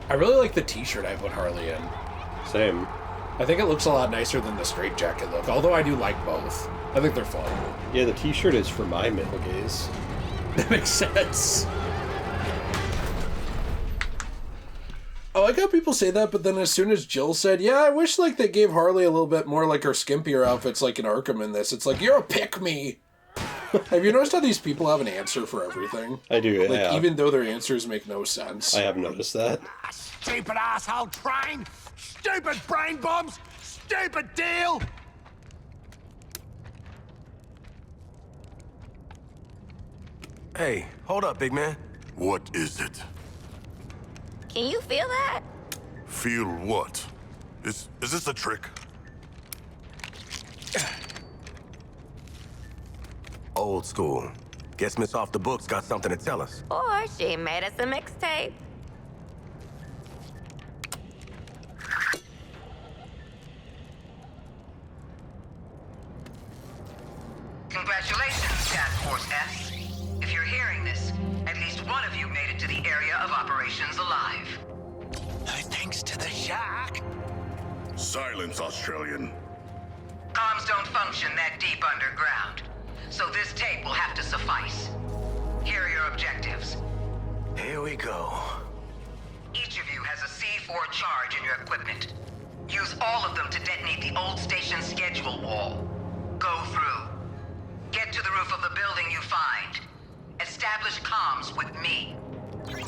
I really like the t-shirt I put Harley in. Same. I think it looks a lot nicer than the straitjacket look, although I do like both. I think they're fun. Yeah, the t-shirt is for my male gaze. That makes sense. I like how people say that, but then as soon as Jill said, yeah, I wish like they gave Harley a little bit more like her skimpier outfits like in Arkham in this. It's like, you're a pick-me. Have you noticed how these people have an answer for everything? I do, like, yeah. Even though their answers make no sense. I have noticed that. Stupid asshole train! Stupid brain bombs! Stupid deal! Hey, hold up, big man. What is it? Can you feel that? Feel what? Is this a trick? Old school. Guess Miss Off the Books got something to tell us. Or she made us a mixtape. Congratulations, Task Force S. If you're hearing this, at least one of you made it to the area of operations alive. Thanks to the shark. Silence, Australian. Comms don't function that deep underground, so this tape will have to suffice. Here are your objectives. Here we go. Each of you has a C4 charge in your equipment. Use all of them to detonate the old station schedule wall. Go through. Get to the roof of the building you find. Establish comms with me.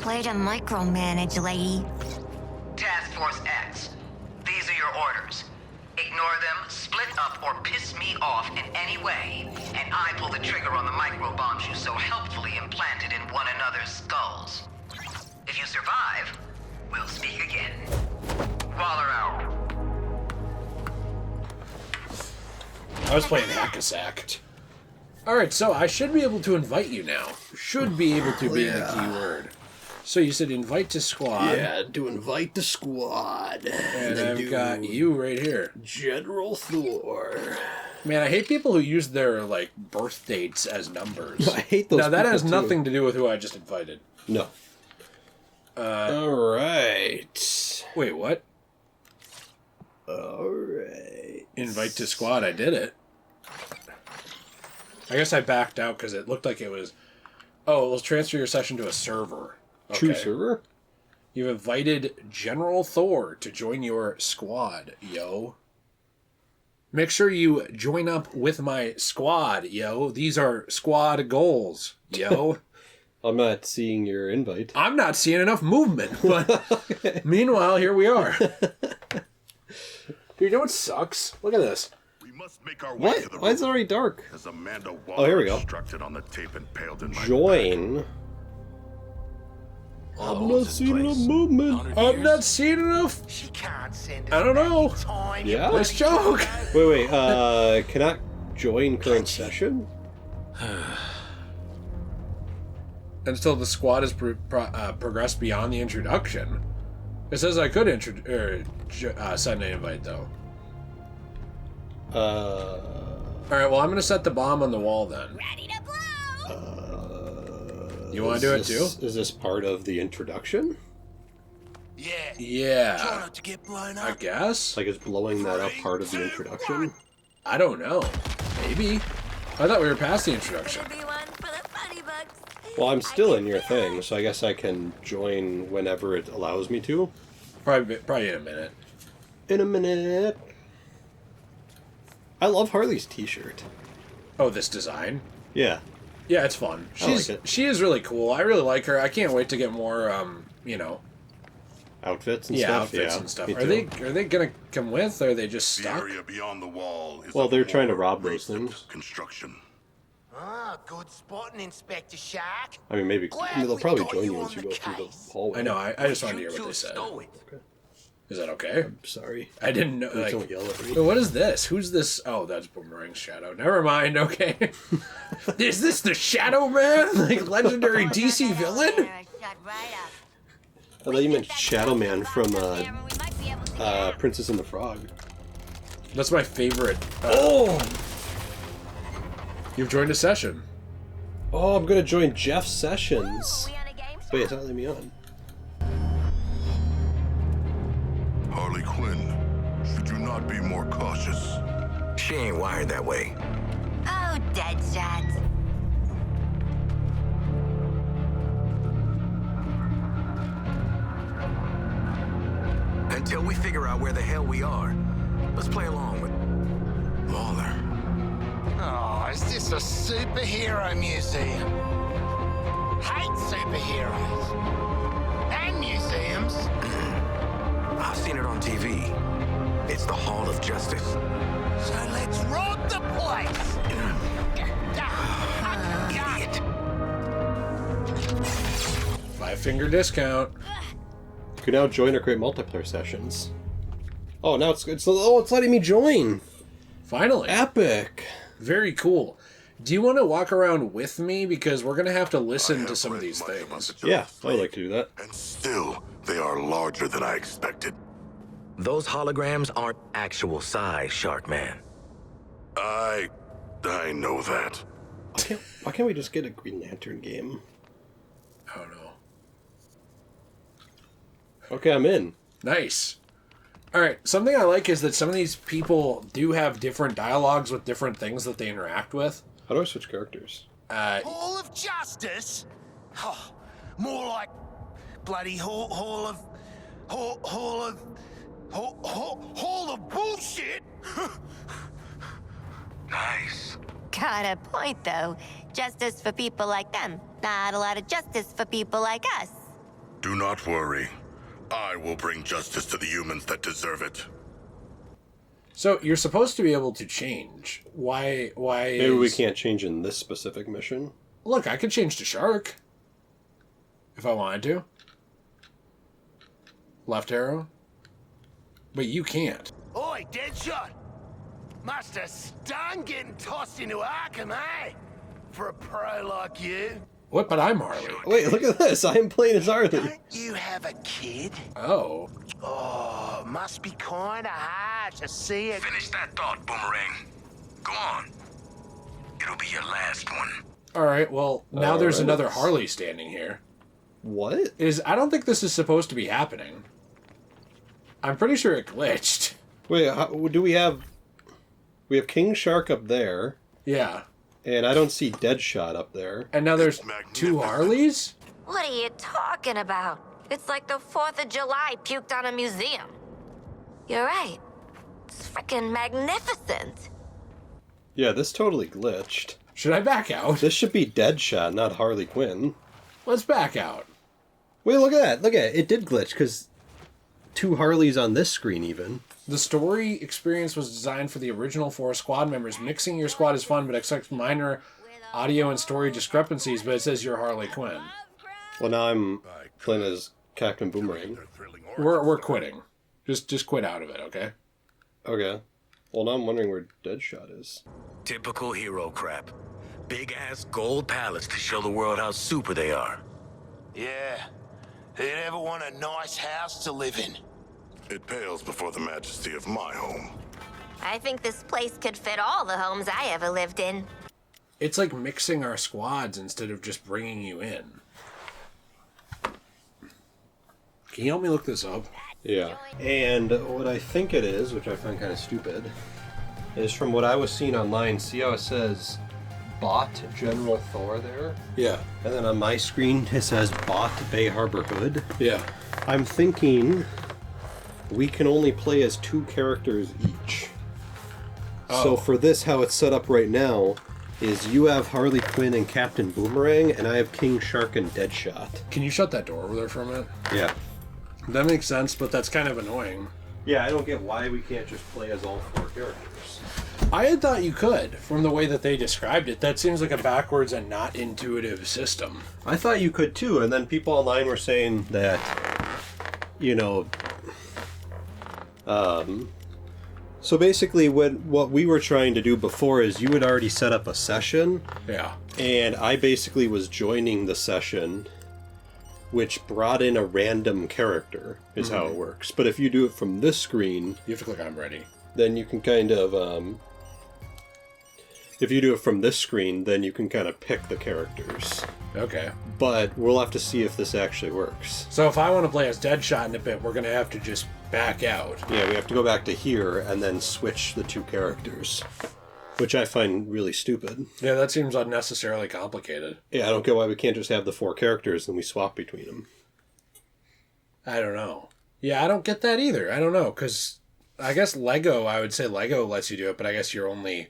Way to micromanage, lady. Task Force X. These are your orders. Ignore them, split up, or piss me off in any way, and I pull the trigger on the microbombs you so helpfully implanted in one another's skulls. If you survive, we'll speak again. Waller out. I was playing Hack-a-Sack. Alright, so I should be able to invite you now. Should be able to be the keyword. So you said invite to squad. Yeah, to invite the squad. And I've got you right here. General Thor. Man, I hate people who use their, like, birth dates as numbers. I hate those Now, that has people, too. nothing to do with who I just invited. No. Alright. Wait, what? Alright. Invite to squad, I did it. I guess I backed out because it looked like it was... Oh, it will transfer your session to a server. True Okay. server? You've invited General Thor to join your squad, yo. Make sure you join up with my squad, yo. These are squad goals, yo. I'm not seeing your invite. I'm not seeing enough movement, but meanwhile, here we are. Dude, you know what sucks? Look at this. We must make our way to the What? Why is it roof. already dark? As Amanda Oh, here we go. instructed on the tape impaled in my Join. I'm not seeing enough movement. I'm not seeing enough. She can't send I don't know. Yeah? Nice joke. Wait, cannot join current session? Until the squad has progressed beyond the introduction. It says I could send an invite, though. Alright, well, I'm going to set the bomb on the wall, then. Ready to blow! You want to do it, too? Is this part of the introduction? Yeah. Yeah. Try not to get blown I up. guess? Like, is blowing that up part of the introduction? I don't know. Maybe. I thought we were past the introduction. Gonna be one for the funny bucks. Well, I'm still in your thing, so I guess I can join whenever it allows me to. Probably in a minute. In a minute. I love Harley's t-shirt. Oh, this design? Yeah. Yeah, it's fun. I like it. She is really cool. I really like her. I can't wait to get more, you know... Outfits and Yeah, stuff. outfits and stuff. me Are they gonna come with, or are they just The stuck? area beyond the wall is Well, a they're trying to war rob those wasted things. Construction. Ah, good spotting, Inspector Shark. I mean, maybe Glad they'll we probably got join you you on once you the go through the case. hallway. I know, I just wanted to hear You what they two said. stole it. Is that okay? Sorry. I didn't know, Please like... don't yell at me. But what is this? Who's this? Oh, that's Boomerang's Shadow. Never mind, okay. Is this the Shadow Man? Like, legendary DC villain? Shut right up. I thought you meant Shadow Man from Princess and the Frog. That's my favorite. Oh! You've joined a session. Oh, I'm gonna join Jeff Sessions. We on a game show? Wait, it's not letting me on. Harley Quinn. Should you not be more cautious? She ain't wired that way. Oh, Deadshot. Until we figure out where the hell we are, let's play along with Lawler. Oh, is this a superhero museum? Hate superheroes. And museums. I've seen it on TV. It's the Hall of Justice. So let's rob the place. Idiot. 5-finger discount. You can now join or create multiplayer sessions. Oh, now it's letting me join. Finally. Epic. Very cool. Do you want to walk around with me? Because we're going to have to I listen have to some of read these much about things. the Yeah, Justice I would League, like to do that. And still, they are larger than I expected. Those holograms aren't actual size, Shark Man. I know that. Why can't we just get a Green Lantern game? I don't know. Okay, I'm in. Nice. All right. Something I like is that some of these people do have different dialogues with different things that they interact with. How do I switch characters? Hall of Justice? Oh, more like bloody Hall of bullshit. Nice. Got a point, though. Justice for people like them. Not a lot of justice for people like us. Do not worry. I will bring justice to the humans that deserve it. So you're supposed to be able to change. Why? Maybe we can't change in this specific mission. Look, I could change to Shark. If I wanted to. Left arrow. But you can't. Oi, Deadshot. Must have stung getting tossed into Arkham, eh? For a pro like you. What? But I'm Harley. Wait, look at this. I am playing as Harley. Don't you have a kid? Oh. Oh, must be kinda hard to see it. Finish that thought, Boomerang. Go on. It'll be your last one. All right. Well, now there's Alright. another Harley standing here. What? I don't think this is supposed to be happening. I'm pretty sure it glitched. Wait, do we have... We have King Shark up there, Yeah. and I don't see Deadshot up there. And now there's Magnificent. 2 Harleys? What are you talking about? It's like the 4th of July puked on a museum. You're right. It's freaking magnificent. Yeah, this totally glitched. Should I back out? This should be Deadshot, not Harley Quinn. Let's back out. Wait, look at that. Look at it. It did glitch, because 2 Harleys on this screen, even. The story experience was designed for the original 4 squad members. Mixing your squad is fun, but accepts minor audio and story discrepancies, but it says you're Harley Quinn. Well, now I'm playing as Captain Boomerang. Their thrilling We're quitting. Just quit out of it, okay? Okay. Well, now I'm wondering where Deadshot is. Typical hero crap. Big-ass gold pallets to show the world how super they are. Yeah. Who'd ever want a nice house to live in? It pales before the majesty of my home. I think this place could fit all the homes I ever lived in. It's like mixing our squads instead of just bringing you in. Can you help me look this up? Yeah. And what I think it is, which I find kind of stupid, is from what I was seeing online. See how it says Bot General Thor there? Yeah. And then on my screen it says Bot Bay Harbor Hood. Yeah. I'm thinking we can only play as 2 characters each. So for this, how it's set up right now is you have Harley Quinn and Captain Boomerang, and I have King Shark and Deadshot. Can you shut that door over there for a minute? Yeah. That makes sense, but that's kind of annoying. Yeah, I don't get why we can't just play as all 4 characters. I had thought you could, from the way that they described it. That seems like a backwards and not intuitive system. I thought you could too, and then people online were saying that, you know, so basically what we were trying to do before is you had already set up a session, Yeah. and I basically was joining the session, which brought in a random character, is how it works. But if you do it from this screen, You have to click I'm ready. then you can kind of, If you do it from this screen, then you can kind of pick the characters. Okay. But we'll have to see if this actually works. So if I want to play as Deadshot in a bit, we're going to have to just back out. Yeah, we have to go back to here and then switch the two characters. Which I find really stupid. Yeah, that seems unnecessarily complicated. Yeah, I don't get why we can't just have the 4 characters and we swap between them. I don't know. Yeah, I don't get that either. I don't know, because I guess Lego, I would say Lego lets you do it, but I guess you're only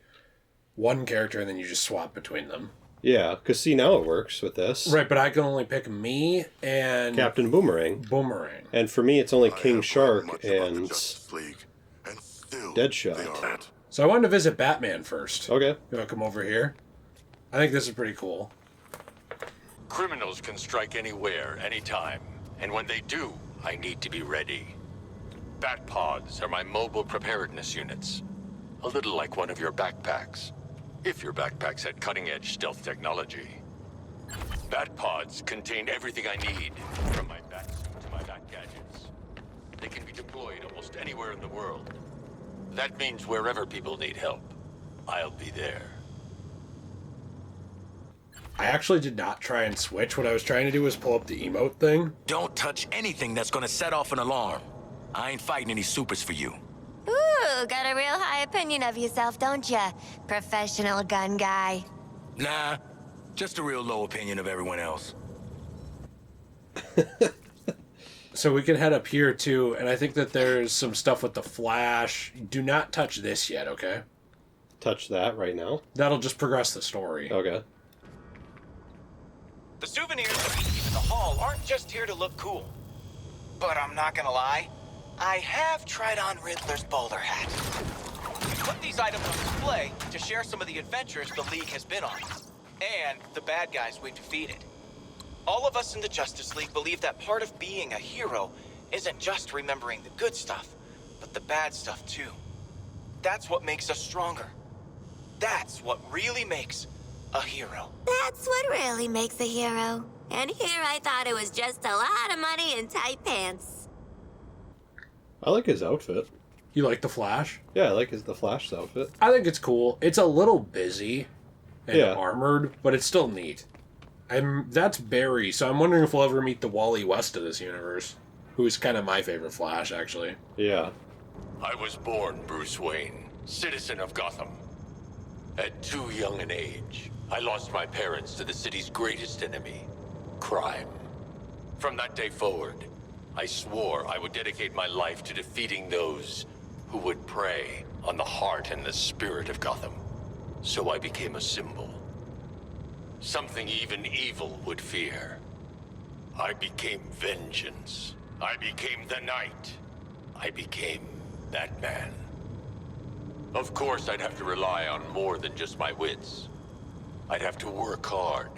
one character and then you just swap between them. Yeah, because see, now it works with this. Right, but I can only pick me and... Captain Boomerang. Boomerang. And for me, it's only King Shark and and still Deadshot. So I wanted to visit Batman first. Okay. You want to come over here? I think this is pretty cool. Criminals can strike anywhere, anytime. And when they do, I need to be ready. Bat pods are my mobile preparedness units. A little like one of your backpacks. If your backpacks had cutting-edge stealth technology. Bat pods contain everything I need, from my bat suit to my bat gadgets. They can be deployed almost anywhere in the world. That means wherever people need help, I'll be there. I actually did not try and switch. What I was trying to do was pull up the emote thing. Don't touch anything that's gonna set off an alarm. I ain't fighting any supers for you. Ooh, got a real high opinion of yourself, don't ya? Professional gun guy. Nah, just a real low opinion of everyone else. So we can head up here too, and I think that there's some stuff with the Flash. Do not touch this yet, okay? Touch that right now? That'll just progress the story. Okay. The souvenirs that we keep in the hall aren't just here to look cool. But I'm not gonna lie, I have tried on Riddler's bowler hat. We put these items on display to share some of the adventures the League has been on, and the bad guys we've defeated. All of us in the Justice League believe that part of being a hero isn't just remembering the good stuff, but the bad stuff too. That's what makes us stronger. That's what really makes a hero. That's what really makes a hero. And here I thought it was just a lot of money and tight pants. I like his outfit. You like the Flash? Yeah, I like the Flash's outfit. I think it's cool. It's a little busy and Yeah. armored, but it's still neat. That's Barry, so I'm wondering if we'll ever meet the Wally West of this universe, who's kind of my favorite Flash, actually. Yeah. I was born Bruce Wayne, citizen of Gotham. At too young an age, I lost my parents to the city's greatest enemy, crime. From that day forward, I swore I would dedicate my life to defeating those who would prey on the heart and the spirit of Gotham. So I became a symbol. Something even evil would fear. I became vengeance. I became the Knight. I became Batman. Of course, I'd have to rely on more than just my wits. I'd have to work hard,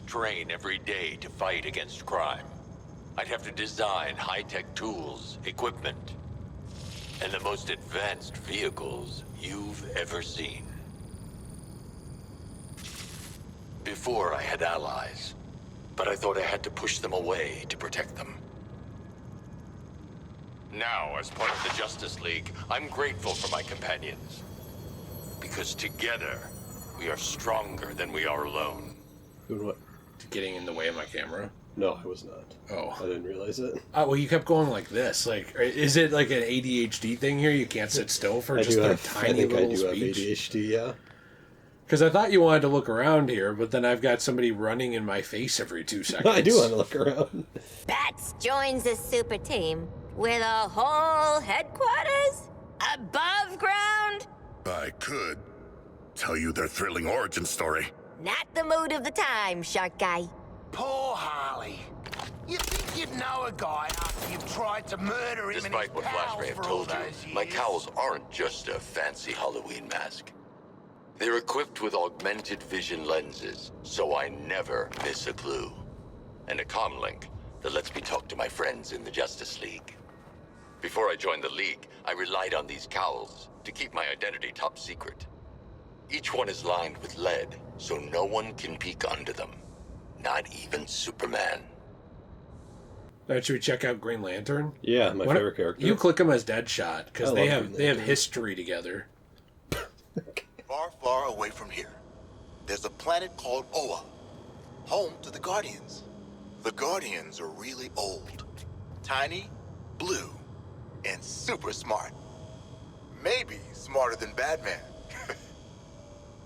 train every day to fight against crime. I'd have to design high-tech tools, equipment, and the most advanced vehicles you've ever seen. Before I had allies, but I thought I had to push them away to protect them. Now, as part of the Justice League, I'm grateful for my companions. Because together, we are stronger than we are alone. Doing what? Getting in the way of my camera. No, I was not. Oh. I didn't realize it. Oh, well, you kept going like this. Like, is it like an ADHD thing here? You can't sit still for just a tiny little speech? I do have ADHD, yeah. Because I thought you wanted to look around here, but then I've got somebody running in my face every 2 seconds. I do want to look around. Bats joins the super team with a whole headquarters above ground. I could tell you their thrilling origin story. Not the mood of the time, Shark Guy. Poor Harley. You think you'd know a guy after you've tried to murder him and his Despite what Flash pals may have for all told you, those my years? cowls aren't just a fancy Halloween mask. They're equipped with augmented vision lenses, so I never miss a clue. And a comlink that lets me talk to my friends in the Justice League. Before I joined the League, I relied on these cowls to keep my identity top secret. Each one is lined with lead, so no one can peek under them. Not even Superman. Should we check out Green Lantern? Yeah, my favorite character. You click him as Deadshot, because I they love have Green they have Lantern. history together. Far, far far away from here. There's a planet called Oa, home to the Guardians. The Guardians are really old, tiny, blue, and super smart. Maybe smarter than Batman.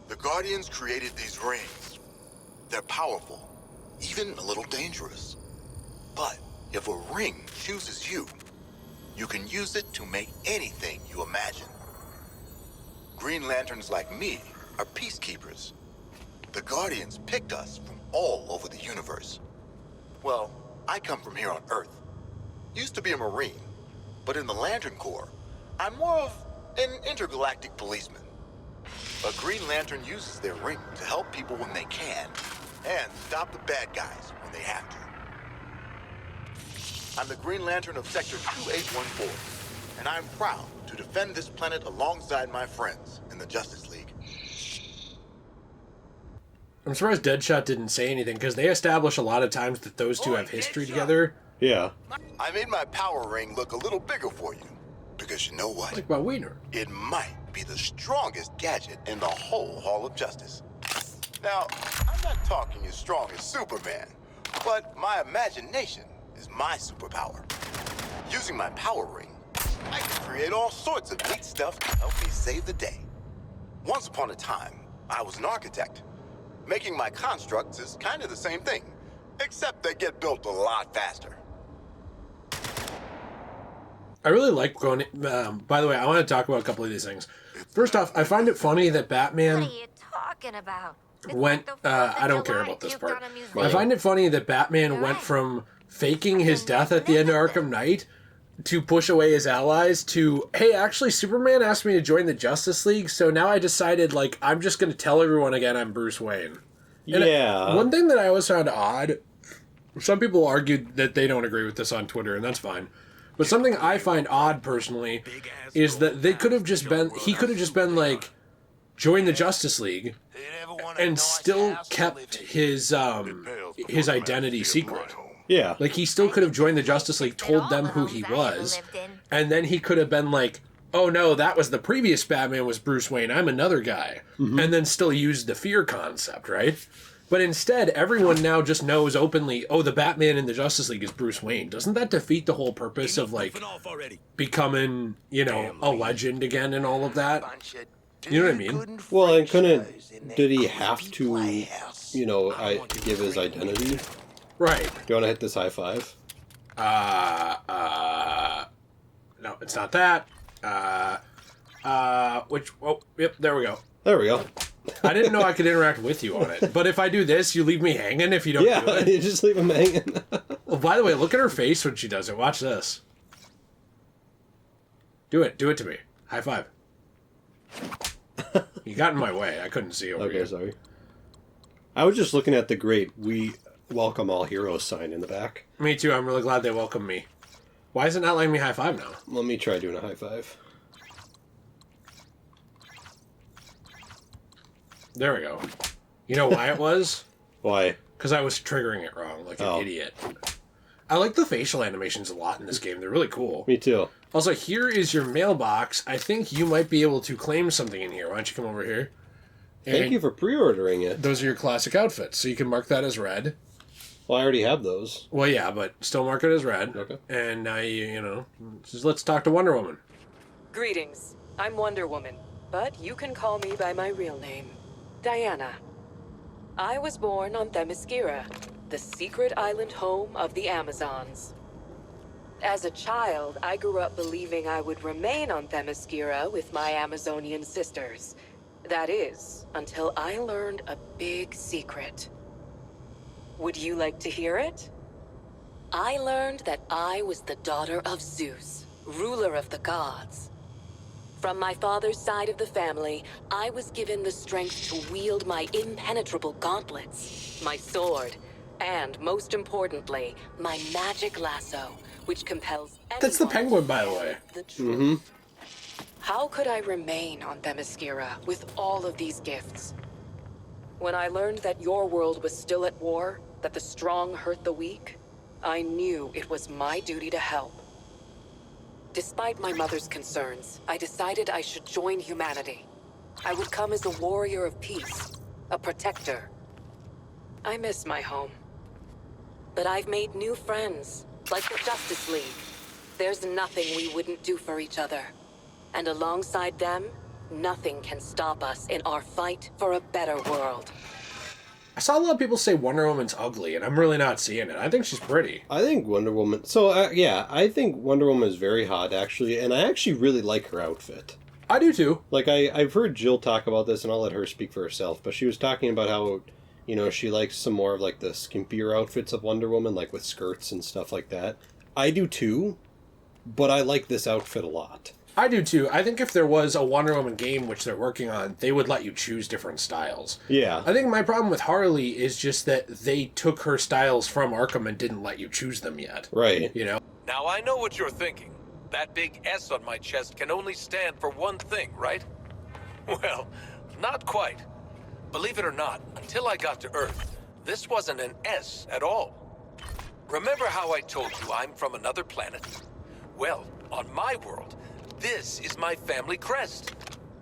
The Guardians created these rings. They're powerful, even a little dangerous. But if a ring chooses you, you can use it to make anything you imagine. Green Lanterns like me are peacekeepers. The Guardians picked us from all over the universe. Well, I come from here on Earth. Used to be a Marine, but in the Lantern Corps, I'm more of an intergalactic policeman. A Green Lantern uses their ring to help people when they can, and stop the bad guys when they have to. I'm the Green Lantern of Sector 2814, and I'm proud to defend this planet alongside my friends in the Justice League. I'm surprised Deadshot didn't say anything, because they establish a lot of times that those two have history together. Yeah. I made my power ring look a little bigger for you, because you know what? Like my wiener. It might be the strongest gadget in the whole Hall of Justice. Now, I'm not talking as strong as Superman, but my imagination is my superpower. Using my power ring, I can create all sorts of neat stuff to help me save the day. Once upon a time, I was an architect. Making my constructs is kind of the same thing, except they get built a lot faster. I really like going... by the way, I want to talk about a couple of these things. First off, I find it funny that Batman... What are you talking about? It's went... like the 4th of I don't care July about this puked part. on a museum. I find it funny that Batman You're went right. from faking his death at the end of Arkham Knight to push away his allies to, hey, actually, Superman asked me to join the Justice League, so now I decided, like, I'm just going to tell everyone again I'm Bruce Wayne. And Yeah. one thing that I always found odd, some people argued that they don't agree with this on Twitter, and that's fine. But something I find odd, personally, is that they could have just been, he could have just been like, join the Justice League, and still kept his identity secret. Yeah. Like, he still could have joined the Justice League, told them who he was, and then he could have been like, oh no, that was the previous Batman was Bruce Wayne, I'm another guy. And then still used the fear concept, right? But instead, everyone now just knows openly, oh, the Batman in the Justice League is Bruce Wayne. Doesn't that defeat the whole purpose of, like, becoming, you know, a legend again and all of that? You know what I mean? Well, and did he have to, you know, give his identity? Right. Do you want to hit this high five? No, it's not that. Yep, there we go. There we go. I didn't know I could interact with you on it. But if I do this, you leave me hanging if you don't do it. You just leave him hanging. Well, by the way, look at her face when she does it. Watch this. Do it. Do it to me. High five. You got in my way. I couldn't see over Okay, you. sorry. I was just looking at the great "We Welcome All Heroes" sign in the back. Me too. I'm really glad they welcomed me. Why is it not letting me high five now? Let me try doing a high five. There we go. You know why it was? Why? Because I was triggering it wrong, like an idiot. I like the facial animations a lot in this game. They're really cool. Me too. Also, here is your mailbox. I think you might be able to claim something in here. Why don't you come over here? Thank you for pre-ordering it. Those are your classic outfits, so you can mark that as red. Well, I already have those. Well, yeah, but still mark it as red. Okay. And now you know, just let's talk to Wonder Woman. Greetings. I'm Wonder Woman, but you can call me by my real name, Diana. I was born on Themyscira, the secret island home of the Amazons. As a child, I grew up believing I would remain on Themyscira with my Amazonian sisters. That is, until I learned a big secret. Would you like to hear it? I learned that I was the daughter of Zeus, ruler of the gods. From my father's side of the family, I was given the strength to wield my impenetrable gauntlets, my sword, and most importantly, my magic lasso, which compels anyone That's the penguin, by the way. the truth. How could I remain on Themyscira with all of these gifts? When I learned that your world was still at war, that the strong hurt the weak, I knew it was my duty to help. Despite my mother's concerns, I decided I should join humanity. I would come as a warrior of peace, a protector. I miss my home. But I've made new friends, like the Justice League. There's nothing we wouldn't do for each other. And alongside them, nothing can stop us in our fight for a better world. I saw a lot of people say Wonder Woman's ugly, and I'm really not seeing it. I think she's pretty. I think Wonder Woman... So, yeah, I think Wonder Woman is very hot, actually, and I actually really like her outfit. I do, too. Like, I've heard Jill talk about this, and I'll let her speak for herself, but she was talking about how, you know, she likes some more of, like, the skimpier outfits of Wonder Woman, like with skirts and stuff like that. I do, too, but I like this outfit a lot. I do too. I think if there was a Wonder Woman game which they're working on, they would let you choose different styles. Yeah. I think my problem with Harley is just that they took her styles from Arkham and didn't let you choose them yet. Right. You know? Now I know what you're thinking. That big S on my chest can only stand for one thing, right? Well, not quite. Believe it or not, until I got to Earth, this wasn't an S at all. Remember how I told you I'm from another planet? Well, on my world, this is my family crest.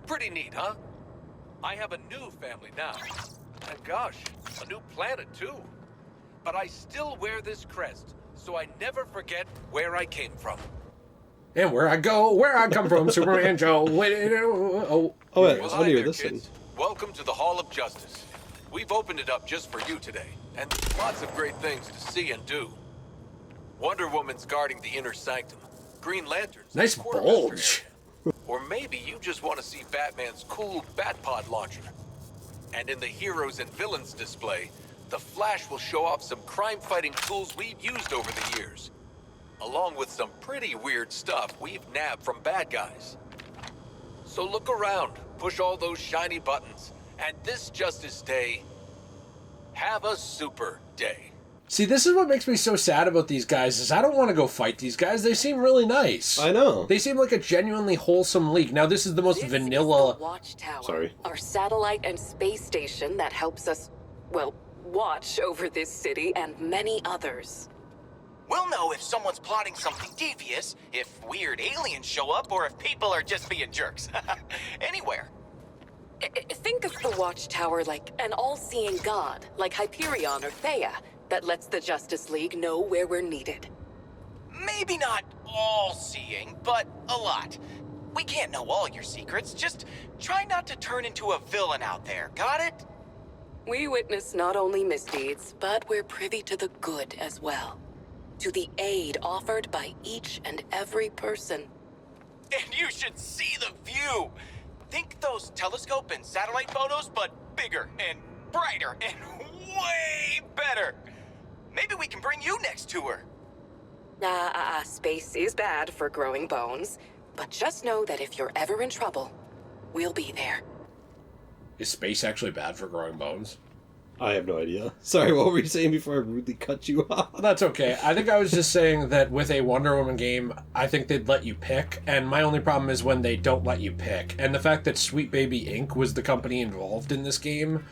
Pretty neat, huh? I have a new family now. And gosh, a new planet too. But I still wear this crest, so I never forget where I came from. And where I go, where I come from, Superman Joe. Oh, wait, Well, how hi do you there, hear this kids. thing? Welcome to the Hall of Justice. We've opened it up just for you today, and there's lots of great things to see and do. Wonder Woman's guarding the inner sanctum. Green Lantern's Nice the quartermaster bulge. area. Or maybe you just want to see Batman's cool Batpod launcher. And in the Heroes and Villains display, the Flash will show off some crime-fighting tools we've used over the years, along with some pretty weird stuff we've nabbed from bad guys. So look around, push all those shiny buttons, and this Justice Day, have a super day. See, this is what makes me so sad about these guys, is I don't want to go fight these guys. They seem really nice. I know. They seem like a genuinely wholesome league. Now, this is the most This vanilla... is the Watchtower. Sorry. Our satellite and space station that helps us, well, watch over this city and many others. We'll know if someone's plotting something devious, if weird aliens show up, or if people are just being jerks. Anywhere. Think of the Watchtower like an all-seeing god, like Hyperion or Theia, that lets the Justice League know where we're needed. Maybe not all-seeing, but a lot. We can't know all your secrets. Just try not to turn into a villain out there. Got it? We witness not only misdeeds, but we're privy to the good as well. To the aid offered by each and every person. And you should see the view. Think those telescope and satellite photos, but bigger and brighter and way better. Maybe we can bring you next tour. Space is bad for growing bones, but just know that if you're ever in trouble, we'll be there. Is space actually bad for growing bones? I have no idea. Sorry, what were you saying before I rudely cut you off? That's okay. I think I was just saying that with a Wonder Woman game, I think they'd let you pick, and my only problem is when they don't let you pick. And the fact that Sweet Baby Inc. was the company involved in this game,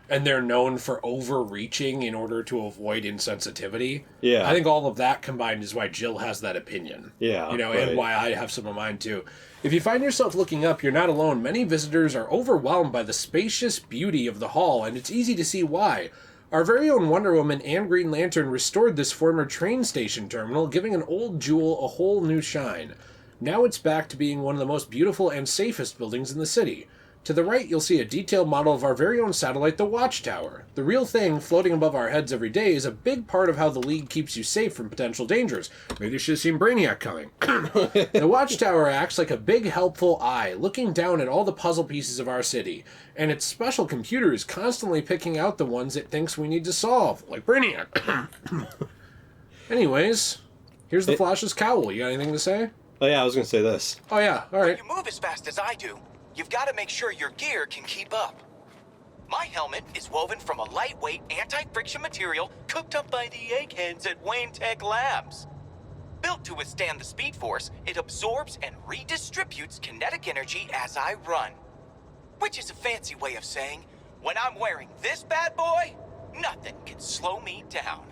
and they're known for overreaching in order to avoid insensitivity. Yeah. I think all of that combined is why Jill has that opinion. Yeah, You know, right. and why I have some of mine too. If you find yourself looking up, you're not alone. Many visitors are overwhelmed by the spacious beauty of the hall, and it's easy to see why. Our very own Wonder Woman and Green Lantern restored this former train station terminal, giving an old jewel a whole new shine. Now it's back to being one of the most beautiful and safest buildings in the city. To the right, you'll see a detailed model of our very own satellite, the Watchtower. The real thing, floating above our heads every day, is a big part of how the League keeps you safe from potential dangers. Maybe you should have seen Brainiac coming. The Watchtower acts like a big, helpful eye, looking down at all the puzzle pieces of our city, and its special computer is constantly picking out the ones it thinks we need to solve, like Brainiac. Anyways, here's the Flash's cowl. You got anything to say? Oh yeah, I was gonna say this. Oh yeah, alright. You move as fast as I do. You've got to make sure your gear can keep up. My helmet is woven from a lightweight, anti-friction material cooked up by the eggheads at Wayne Tech Labs. Built to withstand the speed force, it absorbs and redistributes kinetic energy as I run. Which is a fancy way of saying, when I'm wearing this bad boy, nothing can slow me down.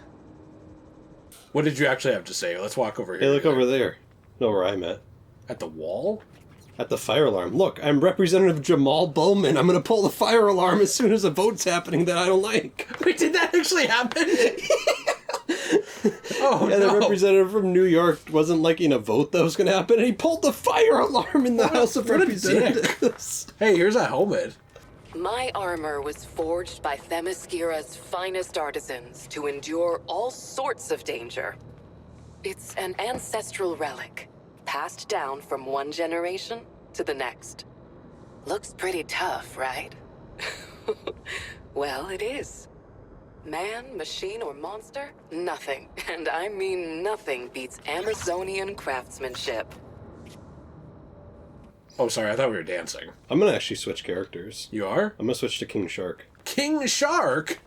What did you actually have to say? Let's walk over here. Hey, look over there. Know where I'm at. At the wall? At the fire alarm. Look, I'm Representative Jamal Bowman. I'm going to pull the fire alarm as soon as a vote's happening that I don't like. Wait, did that actually happen? Oh, yeah, no. the representative from New York wasn't liking a vote that was going to happen, and he pulled the fire alarm in the House of Representatives. Hey, here's a helmet. My armor was forged by Themyscira's finest artisans to endure all sorts of danger. It's an ancestral relic, passed down from one generation to the next. Looks pretty tough, right? Well, it is. Man, machine, or monster? Nothing, and I mean nothing, beats Amazonian craftsmanship. Oh, sorry, I thought we were dancing. I'm going to actually switch characters. You are? I'm going to switch to King Shark. King Shark?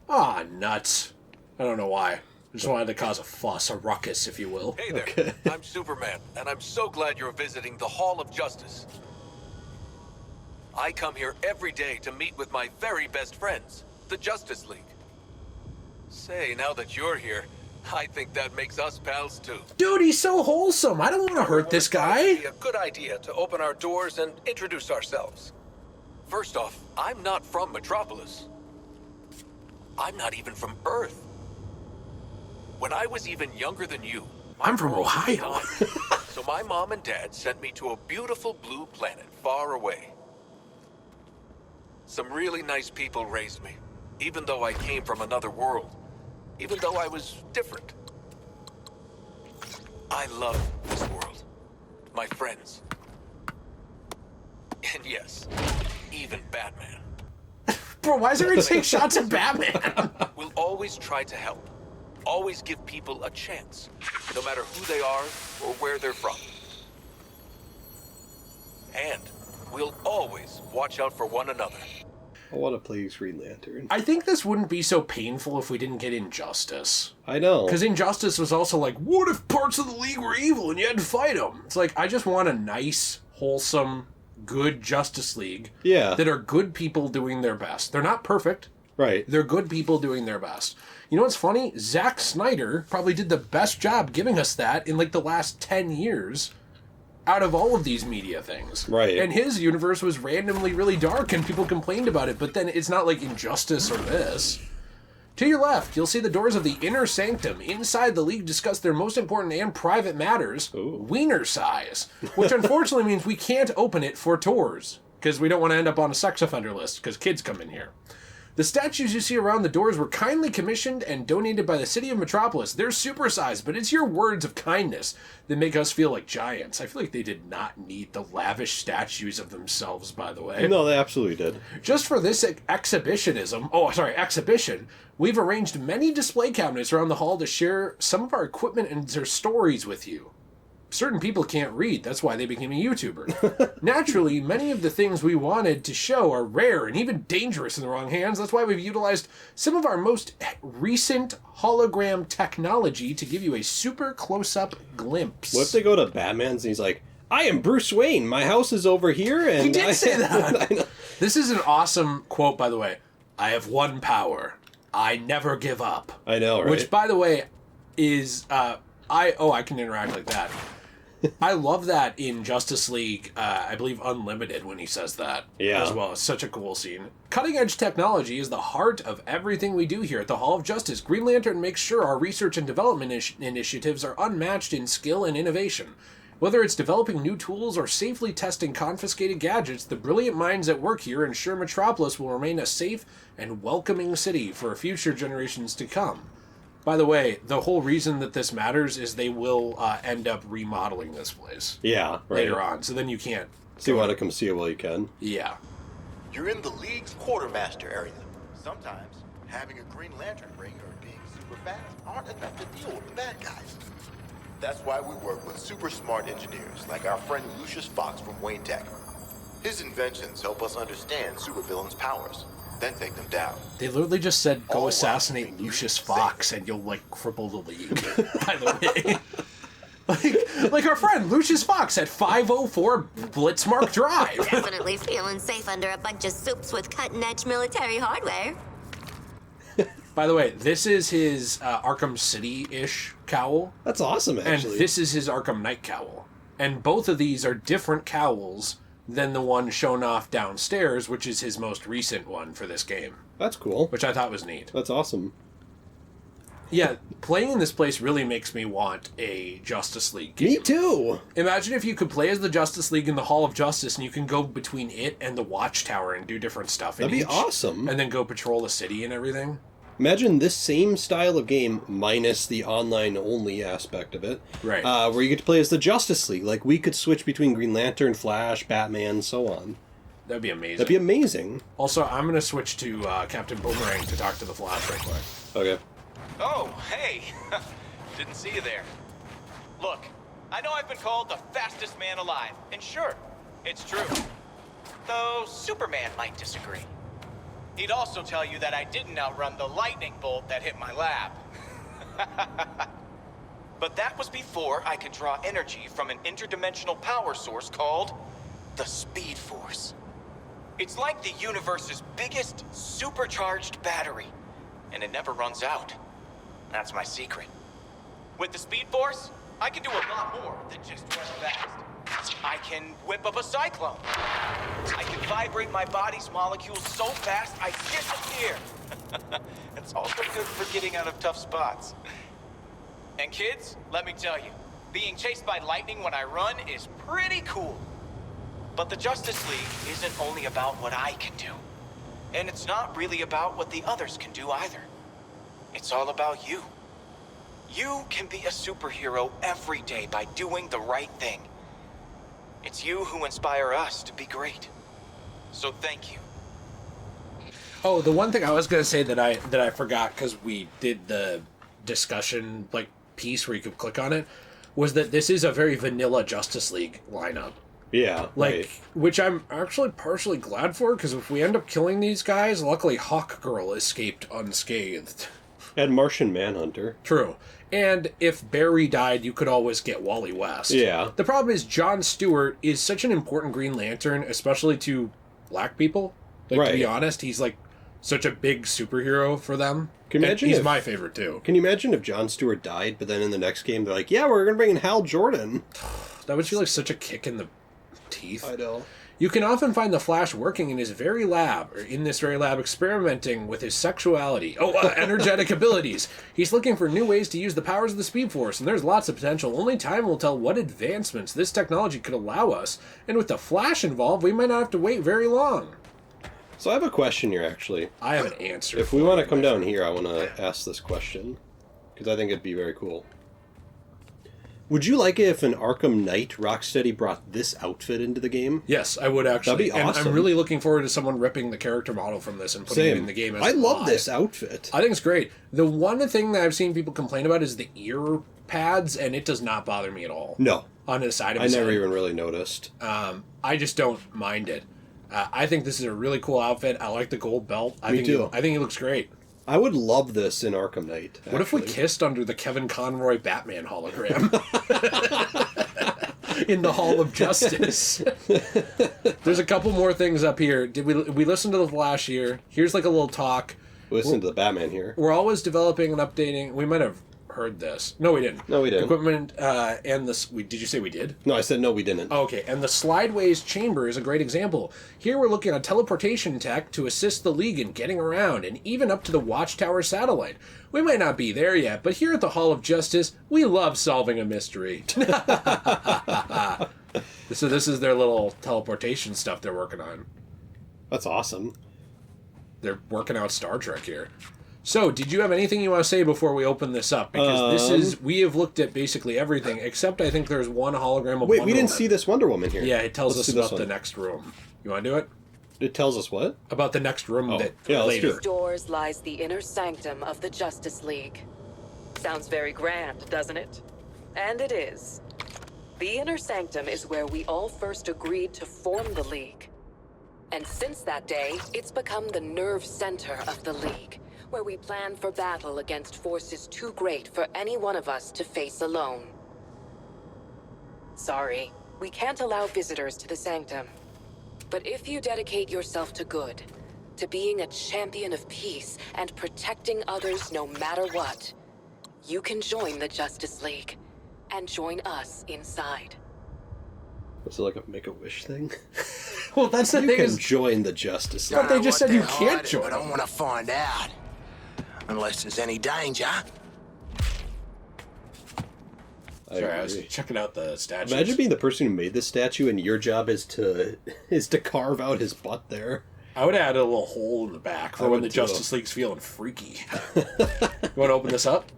Ah, nuts. I don't know why. I just wanted to cause a fuss, a ruckus, if you will. Hey there, Okay. I'm Superman, and I'm so glad you're visiting the Hall of Justice. I come here every day to meet with my very best friends, the Justice League. Say, now that you're here, I think that makes us pals too. Dude, he's so wholesome. I don't want to hurt this guy. It'd be a good idea to open our doors and introduce ourselves. First off, I'm not from Metropolis. I'm not even from Earth. When I was even younger than you, I'm from Ohio. So my mom and dad sent me to a beautiful blue planet far away. Some really nice people raised me, even though I came from another world, even though I was different. I love this world, my friends, and yes, even Batman. Bro, why is everyone taking shots at Batman? We'll always try to help, always give people a chance, no matter who they are or where they're from. And we'll always watch out for one another. I want to play Green Lantern. I think this wouldn't be so painful if we didn't get Injustice. I know. Because Injustice was also like, what if parts of the League were evil and you had to fight them? It's like, I just want a nice, wholesome, good Justice League. Yeah. That are good people doing their best. They're not perfect. Right. They're good people doing their best. You know what's funny? Zack Snyder probably did the best job giving us that in like the last 10 years out of all of these media things. Right. And his universe was randomly really dark and people complained about it, but then it's not like Injustice or this. To your left, you'll see the doors of the Inner Sanctum. Inside, the League discuss their most important and private matters, wiener size, which unfortunately means we can't open it for tours, because we don't want to end up on a sex offender list, because kids come in here. The statues you see around the doors were kindly commissioned and donated by the city of Metropolis. They're supersized, but it's your words of kindness that make us feel like giants. I feel like they did not need the lavish statues of themselves, by the way. No, they absolutely did. Just for this exhibition, we've arranged many display cabinets around the hall to share some of our equipment and their stories with you. Certain people can't read, that's why they became a YouTuber. Naturally, many of the things we wanted to show are rare and even dangerous in the wrong hands. That's why we've utilized some of our most recent hologram technology to give you a super close-up glimpse. What if they go to Batman's and he's like, I am Bruce Wayne, my house is over here, and He did say that! This is an awesome quote, by the way. I have one power. I never give up. I know, right? Which, by the way, is... I can interact like that. I love that in Justice League, I believe Unlimited, when he says that as well. It's such a cool scene. Cutting-edge technology is the heart of everything we do here at the Hall of Justice. Green Lantern makes sure our research and development initiatives are unmatched in skill and innovation. Whether it's developing new tools or safely testing confiscated gadgets, the brilliant minds at work here ensure Metropolis will remain a safe and welcoming city for future generations to come. By the way, the whole reason that this matters is they will end up remodeling this place. Yeah, right. Later on, so then you can't. So you want to come see it while you can? Yeah. You're in the League's quartermaster area. Sometimes having a Green Lantern ring or being super fast aren't enough to deal with the bad guys. That's why we work with super smart engineers like our friend Lucius Fox from Wayne Tech. His inventions help us understand supervillains' powers, then take them down. They literally just said, go assassinate Lucius Fox and you'll, like, cripple the League, by the way. like our friend Lucius Fox at 504 Blitzmark Drive. Definitely feeling safe under a bunch of soups with cutting-edge military hardware. By the way, this is his Arkham City-ish cowl. That's awesome, actually. And this is his Arkham Knight cowl. And both of these are different cowls than the one shown off downstairs, which is his most recent one for this game. That's cool. Which I thought was neat. That's awesome. Yeah, playing in this place really makes me want a Justice League game. Me too! Imagine if you could play as the Justice League in the Hall of Justice and you can go between it and the Watchtower and do different stuff. That'd be awesome. And then go patrol the city and everything. Imagine this same style of game minus the online-only aspect of it. Right. Where you get to play as the Justice League. Like, we could switch between Green Lantern, Flash, Batman, so on. That'd be amazing. That'd be amazing. Also, I'm going to switch to Captain Boomerang to talk to the Flash right quick. Okay. Oh, hey! Didn't see you there. Look, I know I've been called the fastest man alive, and sure, it's true. Though Superman might disagree. He'd also tell you that I didn't outrun the lightning bolt that hit my lab. But that was before I could draw energy from an interdimensional power source called the Speed Force. It's like the universe's biggest supercharged battery, and it never runs out. That's my secret. With the Speed Force, I can do a lot more than just run fast. I can whip up a cyclone. I can vibrate my body's molecules so fast I disappear. It's also good for getting out of tough spots. And kids, let me tell you, being chased by lightning when I run is pretty cool. But the Justice League isn't only about what I can do. And it's not really about what the others can do either. It's all about you. You can be a superhero every day by doing the right thing. It's you who inspire us to be great. So thank you. Oh, the one thing I was going to say that I forgot because we did the discussion piece where you could click on it was that this is a very vanilla Justice League lineup. Yeah, right. Which I'm actually partially glad for, because if we end up killing these guys, luckily Hawkgirl escaped unscathed. And Martian Manhunter. True. And if Barry died, you could always get Wally West. Yeah. The problem is Jon Stewart is such an important Green Lantern, especially to black people. To be honest, he's such a big superhero for them. Can you imagine he's my favorite too. Can you imagine if Jon Stewart died, but then in the next game they're like, yeah, we're going to bring in Hal Jordan. That would feel like such a kick in the teeth. I know. You can often find the Flash working in this very lab, experimenting with his sexuality. Energetic abilities. He's looking for new ways to use the powers of the Speed Force, and there's lots of potential. Only time will tell what advancements this technology could allow us. And with the Flash involved, we might not have to wait very long. So I have a question here, actually. I have an answer. If we want to come down here, I want to ask this question, because I think it'd be very cool. Would you like it if in Arkham Knight, Rocksteady brought this outfit into the game? Yes, I would actually. That'd be awesome. And I'm really looking forward to someone ripping the character model from this and putting it in the game as I love this outfit. I think it's great. The one thing that I've seen people complain about is the ear pads, and it does not bother me at all. No. On the side of his head. I never head. even really noticed. I just don't mind it. I think this is a really cool outfit. I like the gold belt. Me too. I think he looks great. I would love this in Arkham Knight. What if we kissed under the Kevin Conroy Batman hologram? In the Hall of Justice. There's a couple more things up here. Did we listen to the Flash here? Here's a little talk. Listen to the Batman here. We're always developing and updating. We might have heard this. No, we didn't. No, we didn't. Equipment and this. Did you say we did? No, I said no, we didn't. Okay, and the Slideways Chamber is a great example. Here we're looking at teleportation tech to assist the League in getting around, and even up to the Watchtower satellite. We might not be there yet, but here at the Hall of Justice, we love solving a mystery. So this is their little teleportation stuff they're working on. That's awesome. They're working out Star Trek here. So, did you have anything you want to say before we open this up? Because we have looked at basically everything, except I think there's one hologram of Wonder Woman. Wait, we didn't see this Wonder Woman here. Yeah, it tells us about the next room. You want to do it? It tells us what? About the next room later. Let's do it. Doors lies the inner sanctum of the Justice League. Sounds very grand, doesn't it? And it is. The inner sanctum is where we all first agreed to form the League. And since that day, it's become the nerve center of the League, where we plan for battle against forces too great for any one of us to face alone. Sorry, we can't allow visitors to the sanctum. But if you dedicate yourself to good, to being a champion of peace and protecting others no matter what, you can join the Justice League and join us inside. Is it like a Make-A-Wish thing? Well, that's the You thing can is... join the Justice League. But they just said you can't join I don't them. want to find out. Unless there's any danger. Sorry, I was checking out the statues. Imagine being the person who made this statue and your job is to carve out his butt there. I would add a little hole in the back for when the Justice League's feeling freaky. You want to open this up?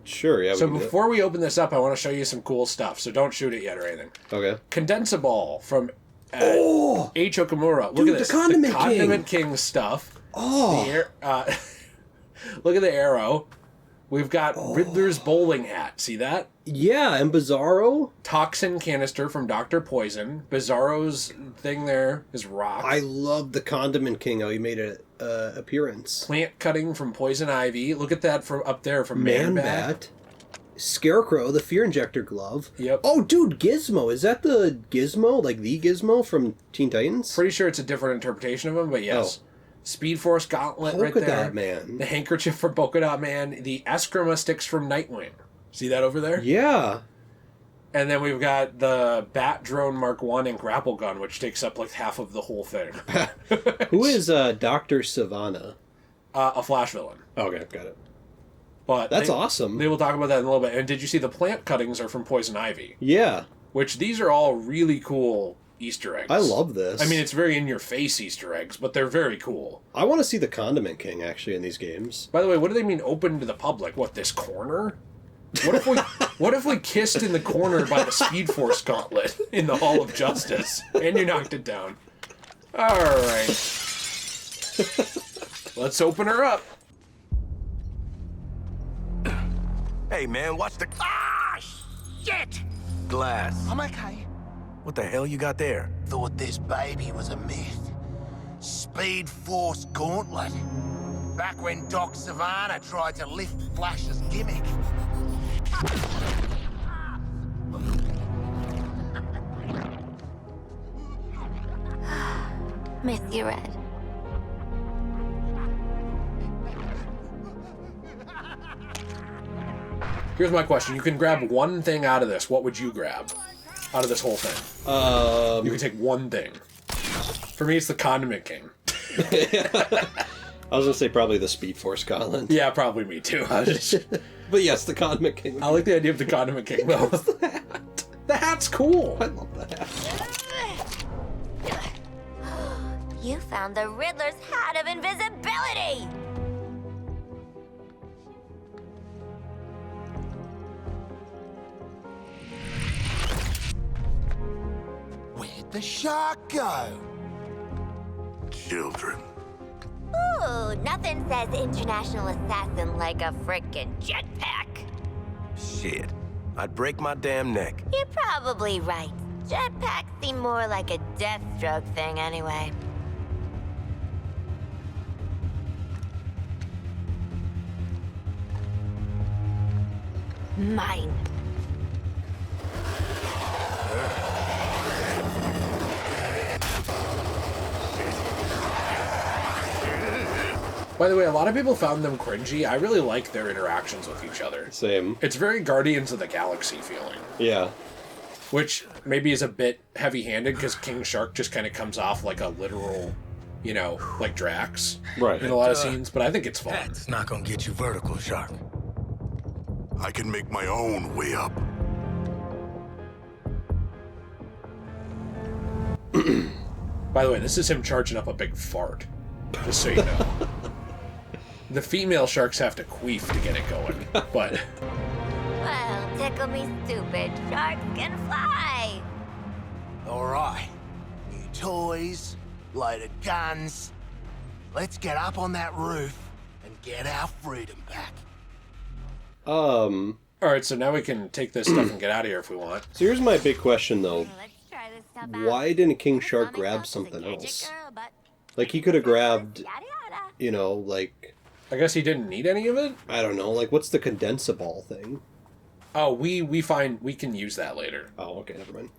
Sure, yeah. So before we open this up, I want to show you some cool stuff. So don't shoot it yet or anything. Okay. Condensable from H. Okamura. Look Dude, at this. the Condiment King stuff. Oh. Look at the arrow. We've got Riddler's bowling hat. See that? Yeah, and Bizarro. Toxin canister from Dr. Poison. Bizarro's thing there is rocks. I love the Condiment King, how he made an appearance. Plant cutting from Poison Ivy. Look at that from up there from Man-Bat. Scarecrow, the Fear Injector glove. Yep. Oh, dude, Gizmo. Is that the Gizmo? Like the Gizmo from Teen Titans? Pretty sure it's a different interpretation of him, but yes. Speed Force Gauntlet Polka right there. Dot Man. The handkerchief from Polka Dot Man. The Eskrima sticks from Nightwing. See that over there? Yeah. And then we've got the Bat Drone Mark 1 and grapple gun, which takes up like half of the whole thing. Who is Dr. Savannah? A Flash villain. Okay, got it. But That's awesome. They will talk about that in a little bit. And did you see the plant cuttings are from Poison Ivy? Yeah. Which these are all really cool Easter eggs. I love this. I mean, it's very in-your-face Easter eggs, but they're very cool. I want to see the Condiment King, actually, in these games. By the way, what do they mean open to the public? What, this corner? What if we kissed in the corner by the Speed Force Gauntlet in the Hall of Justice, and you knocked it down? All right. Let's open her up. Hey, man, watch the... Ah, shit! glass. I'm okay. What the hell you got there? Thought this baby was a myth. Speed Force Gauntlet. Back when Doc Savannah tried to lift Flash's gimmick. Miss you, Red. Here's my question. You can grab one thing out of this. What would you grab out of this whole thing? You can take one thing. For me, it's the Condiment King. I was going to say probably the Speed Force Gauntlet. Yeah, probably me too. But yes, the Condiment King. I like the idea of the Condiment King, though. The hat. The hat's cool. I love the hat. You found the Riddler's hat of invisibility! Where'd the shark go? Children. Ooh, nothing says international assassin like a frickin' jetpack. Shit. I'd break my damn neck. You're probably right. Jetpacks seem more like a Deathstroke thing anyway. Mine. By the way, a lot of people found them cringy. I really like their interactions with each other. Same. It's very Guardians of the Galaxy feeling. Yeah. Which maybe is a bit heavy-handed because King Shark just kind of comes off like a literal, you know, like Drax. Right. In a lot of scenes, but I think it's fun. That's not gonna get you vertical, Shark. I can make my own way up. By the way, this is him charging up a big fart. Just so you know. The female sharks have to queef to get it going, but... Well, tickle me stupid. Sharks can fly. All right. New toys, loaded guns. Let's get up on that roof and get our freedom back. Alright, so now we can take this stuff and get out of here if we want. So here's my big question, though. Let's try this stuff out. Why didn't King Shark grab something else? Like, he could have grabbed, you know, like... I guess he didn't need any of it? I don't know, like, what's the condensable thing? Oh, we can use that later. Oh, okay, never mind.